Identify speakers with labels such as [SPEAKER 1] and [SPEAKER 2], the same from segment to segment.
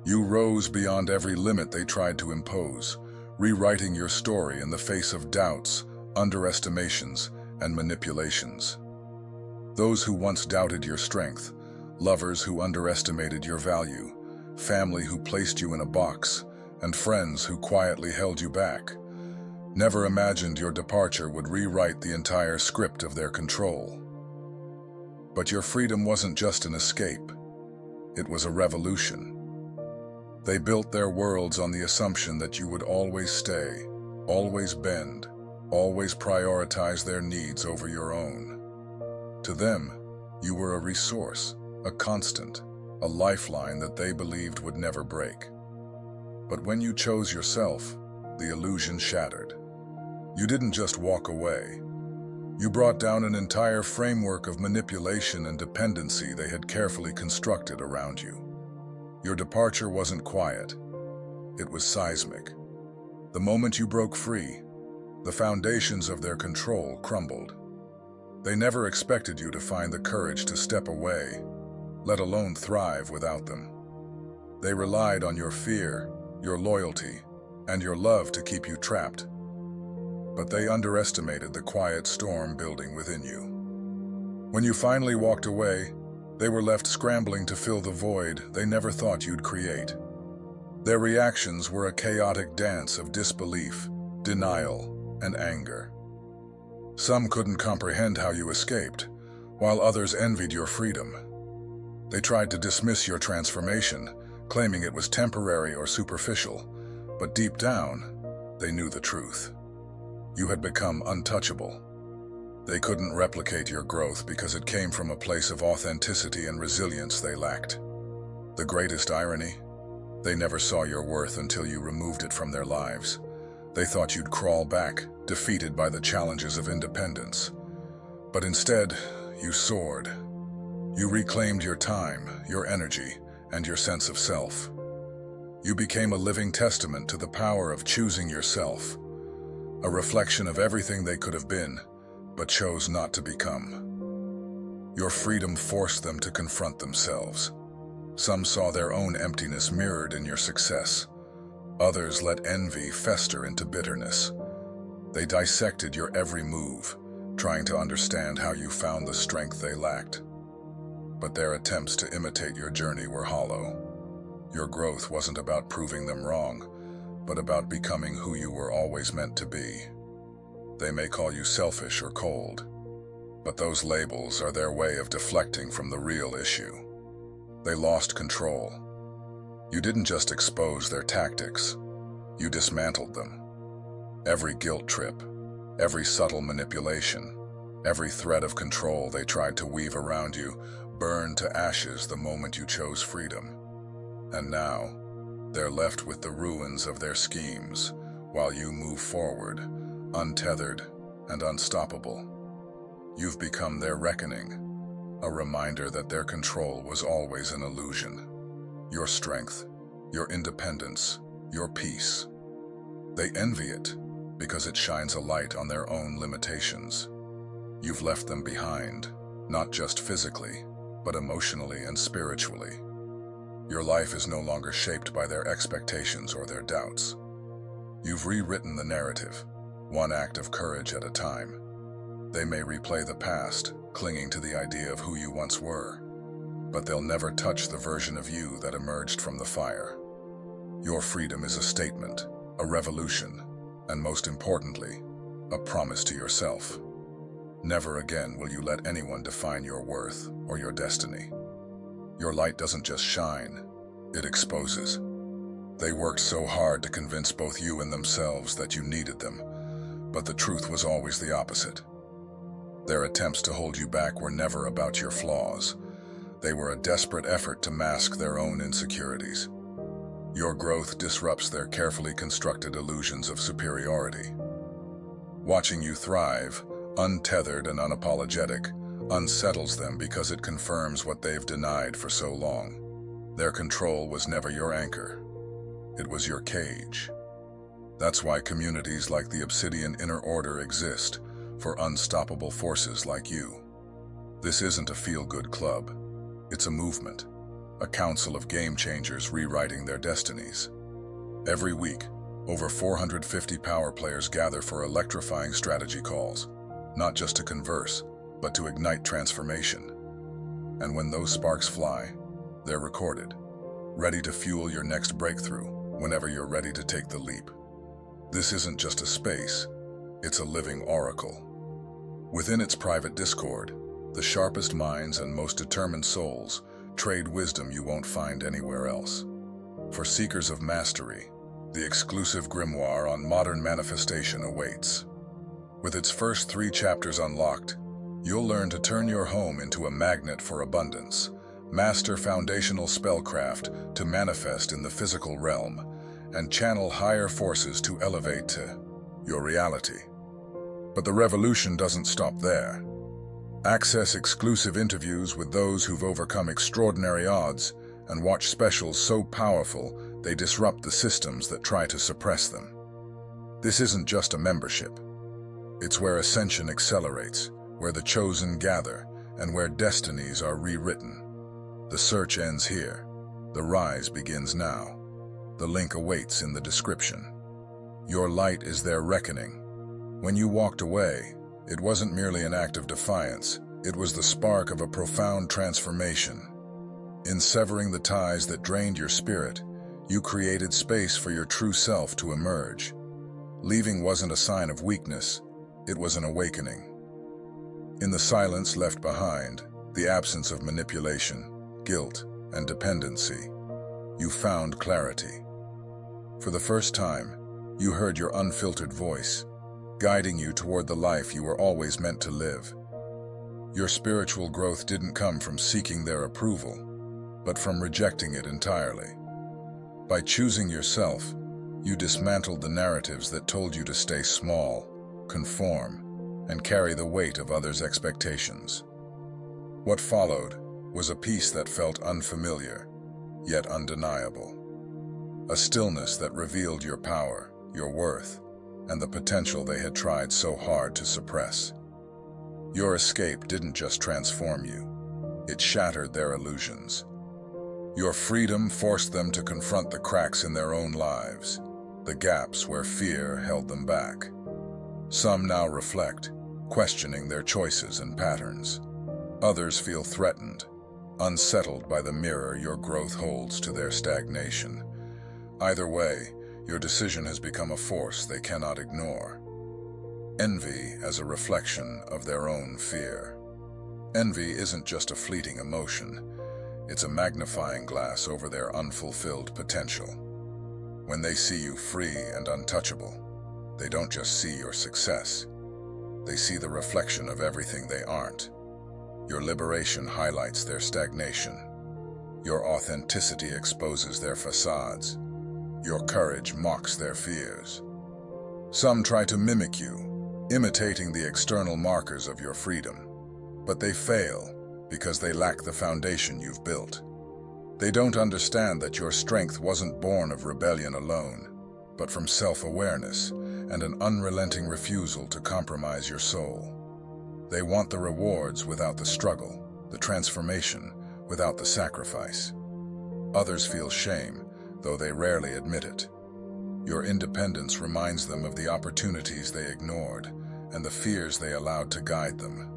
[SPEAKER 1] You rose beyond every limit they tried to impose, rewriting your story in the face of doubts, underestimations, and manipulations. Those who once doubted your strength, lovers who underestimated your value, family who placed you in a box, and friends who quietly held you back, never imagined your departure would rewrite the entire script of their control. But your freedom wasn't just an escape. It was a revolution. They built their worlds on the assumption that you would always stay, always bend, always prioritize their needs over your own. To them, you were a resource, a constant, a lifeline that they believed would never break. But when you chose yourself, the illusion shattered. You didn't just walk away. You brought down an entire framework of manipulation and dependency they had carefully constructed around you. Your departure wasn't quiet. It was seismic. The moment you broke free, the foundations of their control crumbled. They never expected you to find the courage to step away, let alone thrive without them. They relied on your fear, your loyalty, and your love to keep you trapped. But they underestimated the quiet storm building within you. When you finally walked away, they were left scrambling to fill the void they never thought you'd create. Their reactions were a chaotic dance of disbelief, denial, and anger. Some couldn't comprehend how you escaped, while others envied your freedom. They tried to dismiss your transformation, claiming it was temporary or superficial, but deep down, they knew the truth. You had become untouchable. They couldn't replicate your growth because it came from a place of authenticity and resilience they lacked. The greatest irony? They never saw your worth until you removed it from their lives. They thought you'd crawl back, defeated by the challenges of independence. But instead, you soared. You reclaimed your time, your energy, and your sense of self. You became a living testament to the power of choosing yourself, a reflection of everything they could have been, but chose not to become. Your freedom forced them to confront themselves. Some saw their own emptiness mirrored in your success. Others let envy fester into bitterness. They dissected your every move, trying to understand how you found the strength they lacked. But their attempts to imitate your journey were hollow. Your growth wasn't about proving them wrong, but about becoming who you were always meant to be. They may call you selfish or cold, but those labels are their way of deflecting from the real issue. They lost control. You didn't just expose their tactics, you dismantled them. Every guilt trip, every subtle manipulation, every thread of control they tried to weave around you burned to ashes the moment you chose freedom. And now, they're left with the ruins of their schemes, while you move forward, untethered and unstoppable. You've become their reckoning, a reminder that their control was always an illusion. Your strength, your independence, your peace. They envy it because it shines a light on their own limitations. You've left them behind, not just physically, but emotionally and spiritually. Your life is no longer shaped by their expectations or their doubts. You've rewritten the narrative, one act of courage at a time. They may replay the past, clinging to the idea of who you once were, but they'll never touch the version of you that emerged from the fire. Your freedom is a statement, a revolution, and most importantly, a promise to yourself. Never again will you let anyone define your worth or your destiny. Your light doesn't just shine, it exposes. They worked so hard to convince both you and themselves that you needed them, but the truth was always the opposite. Their attempts to hold you back were never about your flaws. They were a desperate effort to mask their own insecurities. Your growth disrupts their carefully constructed illusions of superiority. Watching you thrive, untethered and unapologetic, unsettles them because it confirms what they've denied for so long. Their control was never your anchor. It was your cage. That's why communities like the Obsidian Inner Order exist, for unstoppable forces like you. This isn't a feel-good club. It's a movement, a council of game changers rewriting their destinies. Every week, over 450 power players gather for electrifying strategy calls, not just to converse, but to ignite transformation. And when those sparks fly, they're recorded, ready to fuel your next breakthrough whenever you're ready to take the leap. This isn't just a space, it's a living oracle. Within its private discord, the sharpest minds and most determined souls trade wisdom you won't find anywhere else. For seekers of mastery, the exclusive grimoire on modern manifestation awaits. With its first 3 chapters unlocked, you'll learn to turn your home into a magnet for abundance, master foundational spellcraft to manifest in the physical realm, and channel higher forces to elevate to your reality. But the revolution doesn't stop there. Access exclusive interviews with those who've overcome extraordinary odds and watch specials so powerful they disrupt the systems that try to suppress them. This isn't just a membership. It's where ascension accelerates, where the chosen gather, and where destinies are rewritten. The search ends here. The rise begins now. The link awaits in the description. Your light is their reckoning. When you walked away, it wasn't merely an act of defiance, it was the spark of a profound transformation. In severing the ties that drained your spirit, you created space for your true self to emerge. Leaving wasn't a sign of weakness, it was an awakening. In the silence left behind, the absence of manipulation, guilt, and dependency, you found clarity. For the first time, you heard your unfiltered voice, guiding you toward the life you were always meant to live. Your spiritual growth didn't come from seeking their approval, but from rejecting it entirely. By choosing yourself, you dismantled the narratives that told you to stay small, conform, and carry the weight of others' expectations. What followed was a peace that felt unfamiliar, yet undeniable. A stillness that revealed your power, your worth, and the potential they had tried so hard to suppress. Your escape didn't just transform you, it shattered their illusions. Your freedom forced them to confront the cracks in their own lives, the gaps where fear held them back. Some now reflect, questioning their choices and patterns. Others feel threatened, unsettled by the mirror your growth holds to their stagnation. Either way, your decision has become a force they cannot ignore. Envy as a reflection of their own fear. Envy isn't just a fleeting emotion, it's a magnifying glass over their unfulfilled potential. When they see you free and untouchable, they don't just see your success. They see the reflection of everything they aren't. Your liberation highlights their stagnation. Your authenticity exposes their facades. Your courage mocks their fears. Some try to mimic you, imitating the external markers of your freedom. But they fail because they lack the foundation you've built. They don't understand that your strength wasn't born of rebellion alone, but from self-awareness and an unrelenting refusal to compromise your soul. They want the rewards without the struggle, the transformation without the sacrifice. Others feel shame, though they rarely admit it. Your independence reminds them of the opportunities they ignored and the fears they allowed to guide them.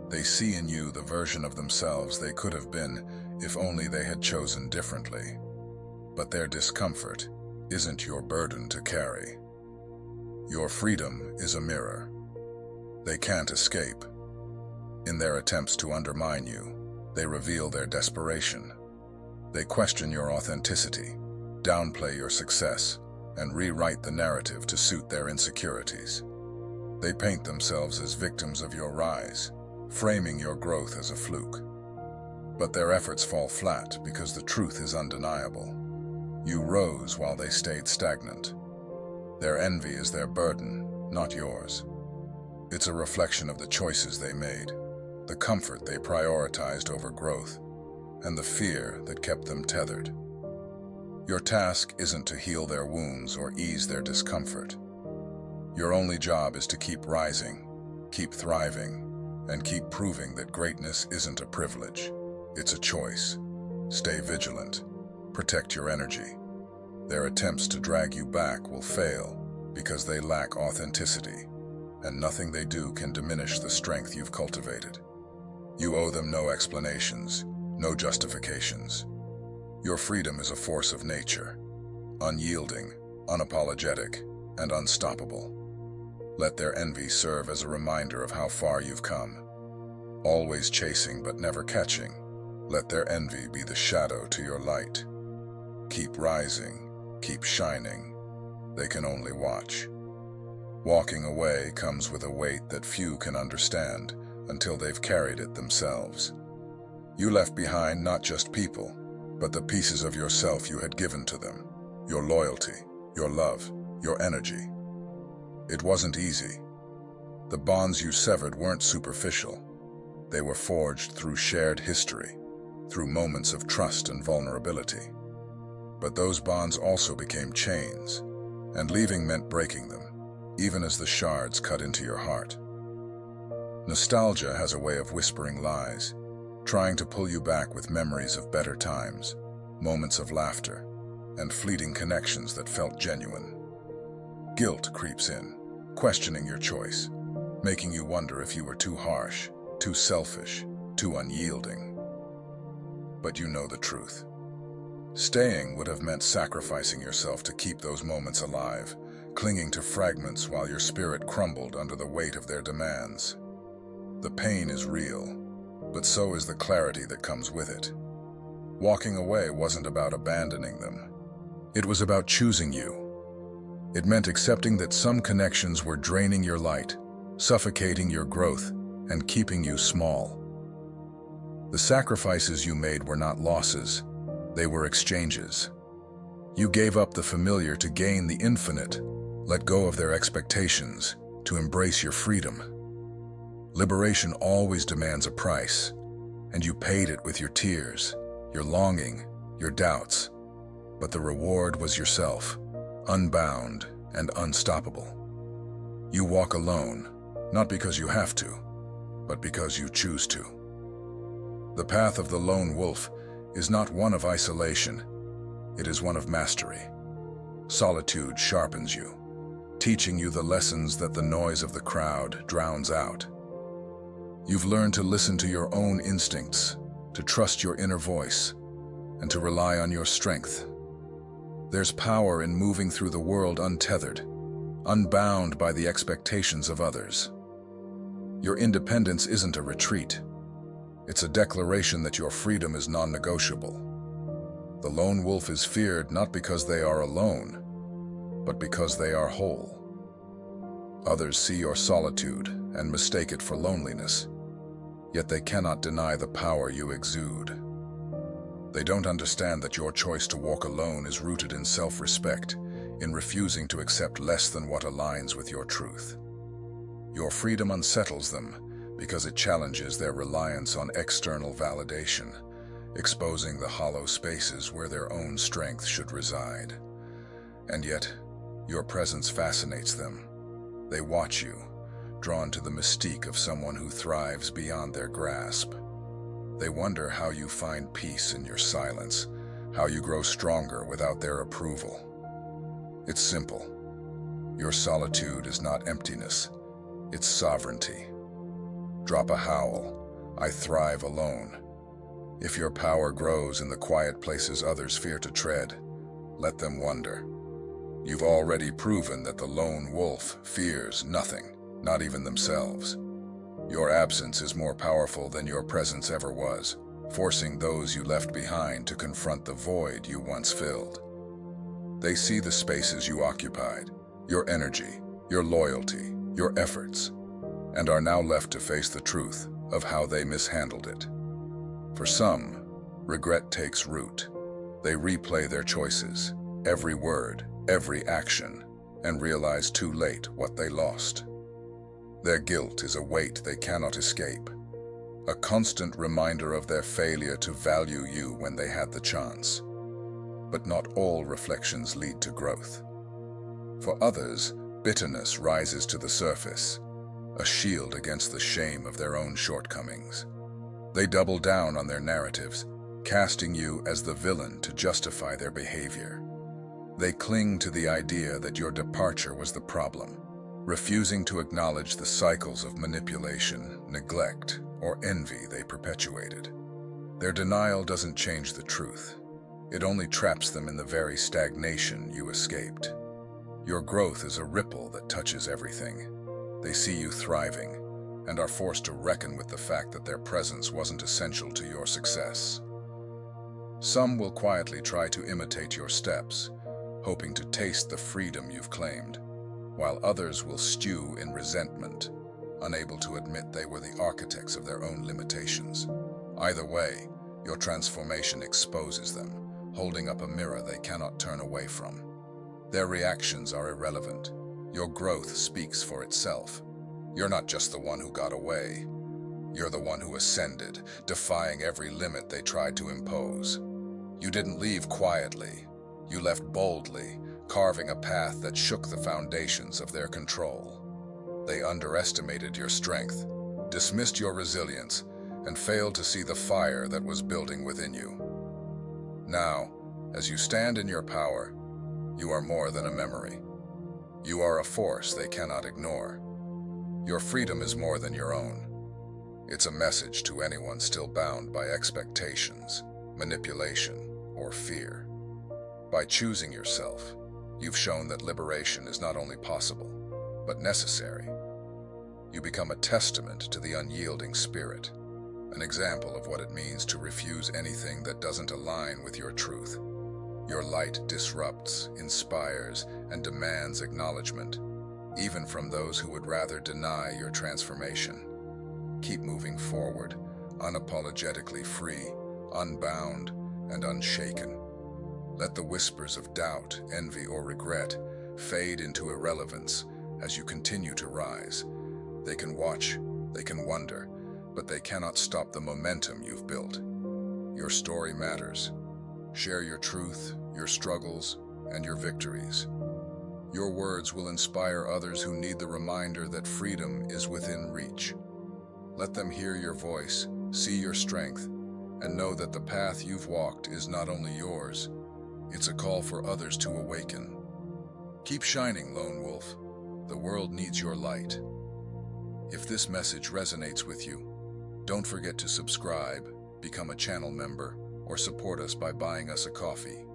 [SPEAKER 1] They see in you the version of themselves they could have been if only they had chosen differently. But their discomfort isn't your burden to carry. Your freedom is a mirror. They can't escape. In their attempts to undermine you, they reveal their desperation. They question your authenticity, downplay your success, and rewrite the narrative to suit their insecurities. They paint themselves as victims of your rise, framing your growth as a fluke. But their efforts fall flat because the truth is undeniable. You rose while they stayed stagnant. Their envy is their burden, not yours. It's a reflection of the choices they made, the comfort they prioritized over growth, and the fear that kept them tethered. Your task isn't to heal their wounds or ease their discomfort. Your only job is to keep rising, keep thriving, and keep proving that greatness isn't a privilege, it's a choice. Stay vigilant. Protect your energy. Their attempts to drag you back will fail because they lack authenticity, and nothing they do can diminish the strength you've cultivated. You owe them no explanations, no justifications. Your freedom is a force of nature, unyielding, unapologetic, and unstoppable. Let their envy serve as a reminder of how far you've come. Always chasing but never catching, let their envy be the shadow to your light. Keep rising, keep shining. They can only watch. Walking away comes with a weight that few can understand until they've carried it themselves. You left behind not just people, but the pieces of yourself you had given to them, your loyalty, your love, your energy. It wasn't easy. The bonds you severed weren't superficial. They were forged through shared history, through moments of trust and vulnerability. But those bonds also became chains, and leaving meant breaking them, even as the shards cut into your heart. Nostalgia has a way of whispering lies, trying to pull you back with memories of better times, moments of laughter, and fleeting connections that felt genuine. Guilt creeps in, questioning your choice, making you wonder if you were too harsh, too selfish, too unyielding. But you know the truth. Staying would have meant sacrificing yourself to keep those moments alive, clinging to fragments while your spirit crumbled under the weight of their demands. The pain is real, but so is the clarity that comes with it. Walking away wasn't about abandoning them. It was about choosing you. It meant accepting that some connections were draining your light, suffocating your growth, and keeping you small. The sacrifices you made were not losses, they were exchanges. You gave up the familiar to gain the infinite, let go of their expectations, to embrace your freedom. Liberation always demands a price, and you paid it with your tears, your longing, your doubts. But the reward was yourself, unbound and unstoppable. You walk alone, not because you have to, but because you choose to. The path of the lone wolf is not one of isolation, it is one of mastery. Solitude sharpens you, teaching you the lessons that the noise of the crowd drowns out. You've learned to listen to your own instincts, to trust your inner voice, and to rely on your strength. There's power in moving through the world untethered, unbound by the expectations of others. Your independence isn't a retreat. It's a declaration that your freedom is non-negotiable. The lone wolf is feared not because they are alone, but because they are whole. Others see your solitude and mistake it for loneliness, yet they cannot deny the power you exude. They don't understand that your choice to walk alone is rooted in self-respect, in refusing to accept less than what aligns with your truth. Your freedom unsettles them because it challenges their reliance on external validation, exposing the hollow spaces where their own strength should reside. And yet, your presence fascinates them. They watch you, drawn to the mystique of someone who thrives beyond their grasp. They wonder how you find peace in your silence, how you grow stronger without their approval. It's simple. Your solitude is not emptiness, it's sovereignty. Drop a howl, I thrive alone. If your power grows in the quiet places others fear to tread, let them wonder. You've already proven that the lone wolf fears nothing, not even themselves. Your absence is more powerful than your presence ever was, forcing those you left behind to confront the void you once filled. They see the spaces you occupied, your energy, your loyalty, your efforts, and are now left to face the truth of how they mishandled it. For some, regret takes root. They replay their choices, every word, every action, and realize too late what they lost. Their guilt is a weight they cannot escape, a constant reminder of their failure to value you when they had the chance. But not all reflections lead to growth. For others, bitterness rises to the surface, a shield against the shame of their own shortcomings. They double down on their narratives, casting you as the villain to justify their behavior. They cling to the idea that your departure was the problem, refusing to acknowledge the cycles of manipulation, neglect, or envy they perpetuated. Their denial doesn't change the truth. It only traps them in the very stagnation you escaped. Your growth is a ripple that touches everything. They see you thriving and are forced to reckon with the fact that their presence wasn't essential to your success. Some will quietly try to imitate your steps, hoping to taste the freedom you've claimed, while others will stew in resentment, unable to admit they were the architects of their own limitations. Either way, your transformation exposes them, holding up a mirror they cannot turn away from. Their reactions are irrelevant. Your growth speaks for itself. You're not just the one who got away. You're the one who ascended, defying every limit they tried to impose. You didn't leave quietly. You left boldly, carving a path that shook the foundations of their control. They underestimated your strength, dismissed your resilience, and failed to see the fire that was building within you. Now, as you stand in your power, you are more than a memory. You are a force they cannot ignore. Your freedom is more than your own. It's a message to anyone still bound by expectations, manipulation, or fear. By choosing yourself, you've shown that liberation is not only possible, but necessary. You become a testament to the unyielding spirit, an example of what it means to refuse anything that doesn't align with your truth. Your light disrupts, inspires, and demands acknowledgement, even from those who would rather deny your transformation. Keep moving forward, unapologetically free, unbound, and unshaken. Let the whispers of doubt, envy, or regret fade into irrelevance as you continue to rise. They can watch, they can wonder, but they cannot stop the momentum you've built. Your story matters. Share your truth, your struggles, and your victories. Your words will inspire others who need the reminder that freedom is within reach. Let them hear your voice, see your strength, and know that the path you've walked is not only yours, it's a call for others to awaken. Keep shining, Lone Wolf. The world needs your light. If this message resonates with you, don't forget to subscribe, become a channel member, or support us by buying us a coffee.